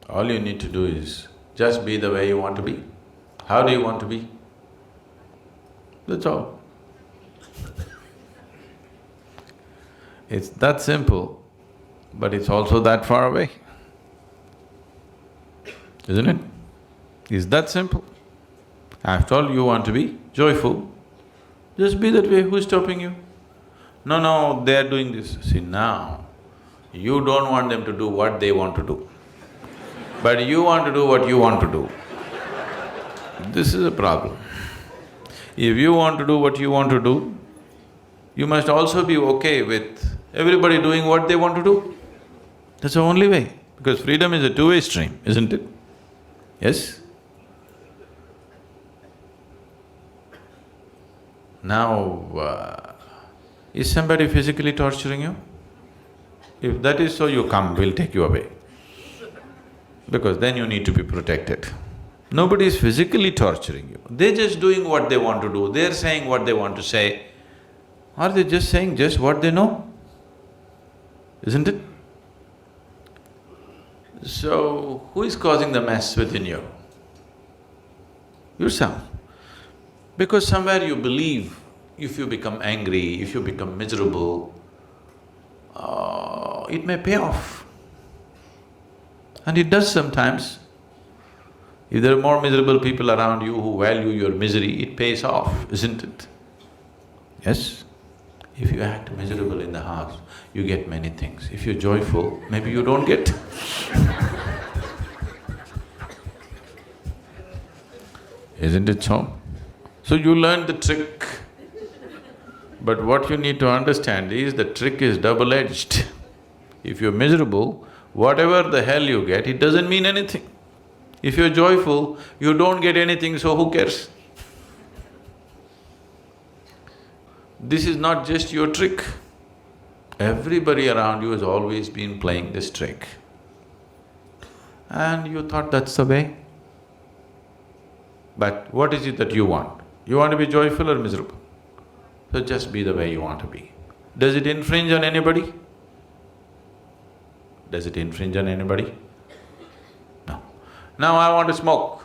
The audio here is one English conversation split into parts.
All you need to do is just be the way you want to be. How do you want to be? That's all. It's that simple, but it's also that far away, isn't it? It's that simple. After all, you want to be joyful, just be that way, who's stopping you? No, no, they are doing this. See, now, you don't want them to do what they want to do, but you want to do what you want to do. This is a problem. If you want to do what you want to do, you must also be okay with everybody doing what they want to do. That's the only way, because freedom is a two-way stream, isn't it? Yes? Now, is somebody physically torturing you? If that is so, you come, we'll take you away. Because then you need to be protected. Nobody is physically torturing you, they're just doing what they want to do, they're saying what they want to say. Are they just saying just what they know? Isn't it? So, who is causing the mess within you? Yourself. Because somewhere you believe, if you become angry, if you become miserable, it may pay off. And it does sometimes. If there are more miserable people around you who value your misery, it pays off, isn't it? Yes? If you act miserable in the house, you get many things. If you're joyful, maybe you don't get. Isn't it so? So you learn the trick. But what you need to understand is the trick is double-edged. If you're miserable, whatever the hell you get, it doesn't mean anything. If you're joyful, you don't get anything, so who cares? This is not just your trick. Everybody around you has always been playing this trick. And you thought that's the way. But what is it that you want? You want to be joyful or miserable? So just be the way you want to be. Does it infringe on anybody? Does it infringe on anybody? No. Now I want to smoke.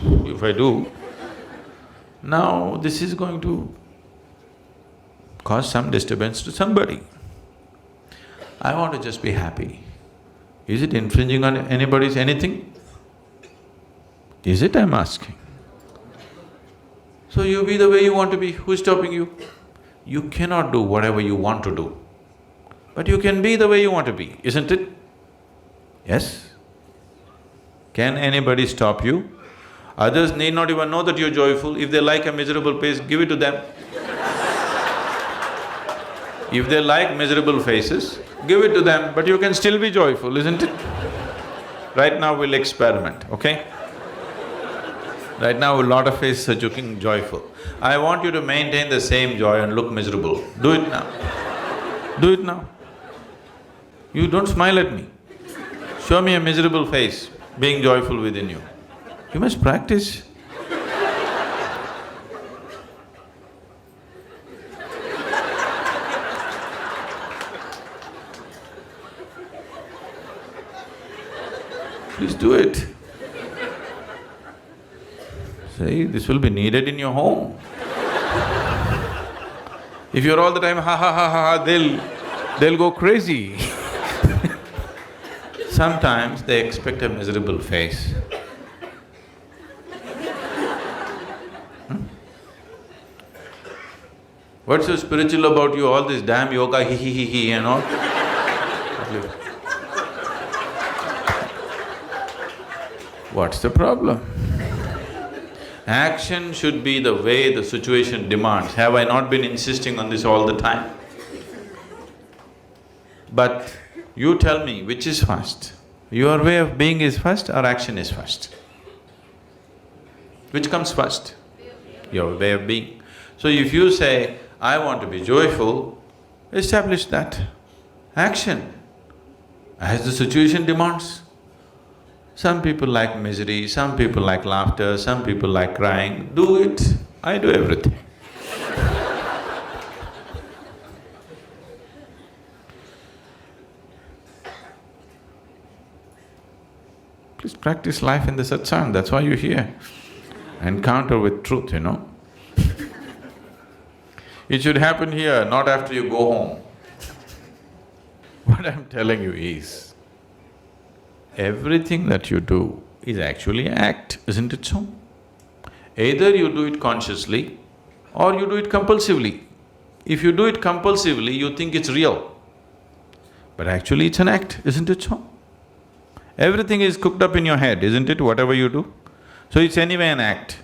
If I do, now this is going to cause some disturbance to somebody. I want to just be happy. Is it infringing on anybody's anything? Is it, I'm asking? So you be the way you want to be, who's stopping you? You cannot do whatever you want to do, but you can be the way you want to be, isn't it? Yes? Can anybody stop you? Others need not even know that you're joyful. If they like a miserable face, give it to them. If they like miserable faces, give it to them, but you can still be joyful, isn't it? Right now we'll experiment, okay? Right now a lot of faces are looking joyful. I want you to maintain the same joy and look miserable. Do it now. Do it now. You don't smile at me. Show me a miserable face, being joyful within you. You must practice. Please do it. See, this will be needed in your home. If you're all the time ha ha ha ha, they'll go crazy. Sometimes they expect a miserable face. What's so spiritual about you, all this damn yoga, he and all? What's the problem? Action should be the way the situation demands. Have I not been insisting on this all the time? But you tell me, which is first? Your way of being is first or action is first? Which comes first? Your way of being. So if you say, I want to be joyful, establish that. Action, as the situation demands. Some people like misery, some people like laughter, some people like crying. Do it. I do everything. Practice life in the satsang, that's why you're here. Encounter with truth, you know. It should happen here, not after you go home. What I'm telling you is, everything that you do is actually an act, isn't it so? Either you do it consciously or you do it compulsively. If you do it compulsively, you think it's real. But actually it's an act, isn't it so? Everything is cooked up in your head, isn't it, whatever you do? So it's anyway an act.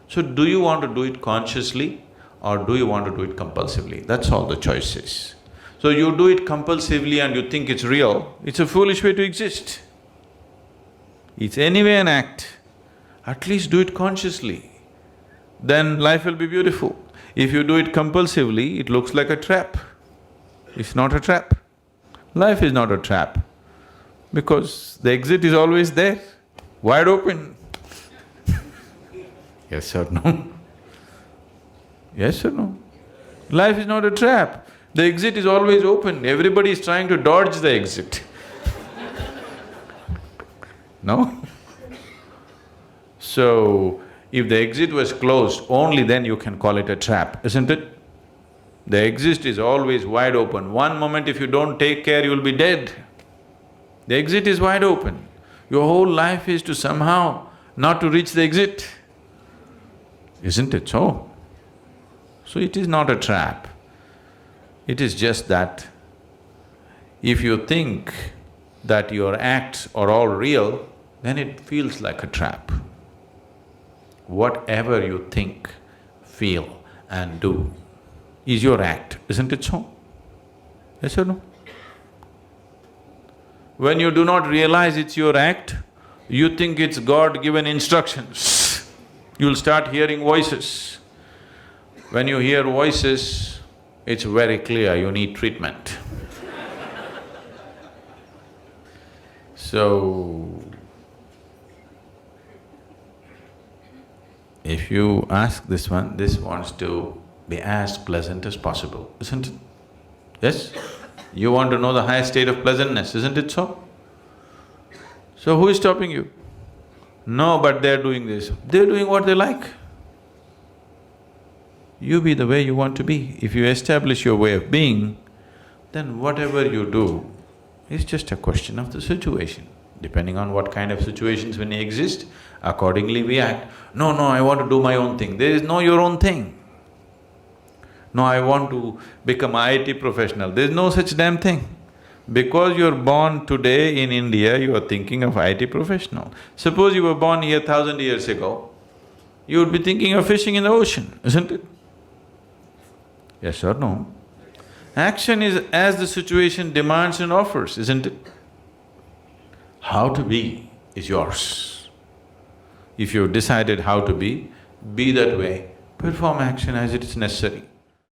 So do you want to do it consciously or do you want to do it compulsively? That's all the choice is. So you do it compulsively and you think it's real, it's a foolish way to exist. It's anyway an act, at least do it consciously, then life will be beautiful. If you do it compulsively, it looks like a trap. It's not a trap. Life is not a trap, because the exit is always there, wide open. Yes or no? Yes or no? Life is not a trap. The exit is always open, everybody is trying to dodge the exit. No? So, if the exit was closed, only then you can call it a trap, isn't it? The exit is always wide open. One moment if you don't take care, you'll be dead. The exit is wide open. Your whole life is to somehow not to reach the exit. Isn't it so? So it is not a trap. It is just that if you think that your acts are all real, then it feels like a trap. Whatever you think, feel and do is your act, isn't it so? Yes or no? When you do not realize it's your act, you think it's God-given instructions. You'll start hearing voices. When you hear voices, it's very clear you need treatment. So, if you ask this one, this wants to be as pleasant as possible, isn't it? Yes? You want to know the highest state of pleasantness, isn't it so? So who is stopping you? No, but they're doing this. They're doing what they like. You be the way you want to be. If you establish your way of being, then whatever you do is just a question of the situation. Depending on what kind of situations when they exist, accordingly we act. No, I want to do my own thing. There is no your own thing. No, I want to become IT professional. There is no such damn thing. Because you're born today in India, you are thinking of IT professional. Suppose you were born here 1,000 years ago, you would be thinking of fishing in the ocean, isn't it? Yes or no? Action is as the situation demands and offers, isn't it? How to be is yours. If you've decided how to be that way, perform action as it is necessary.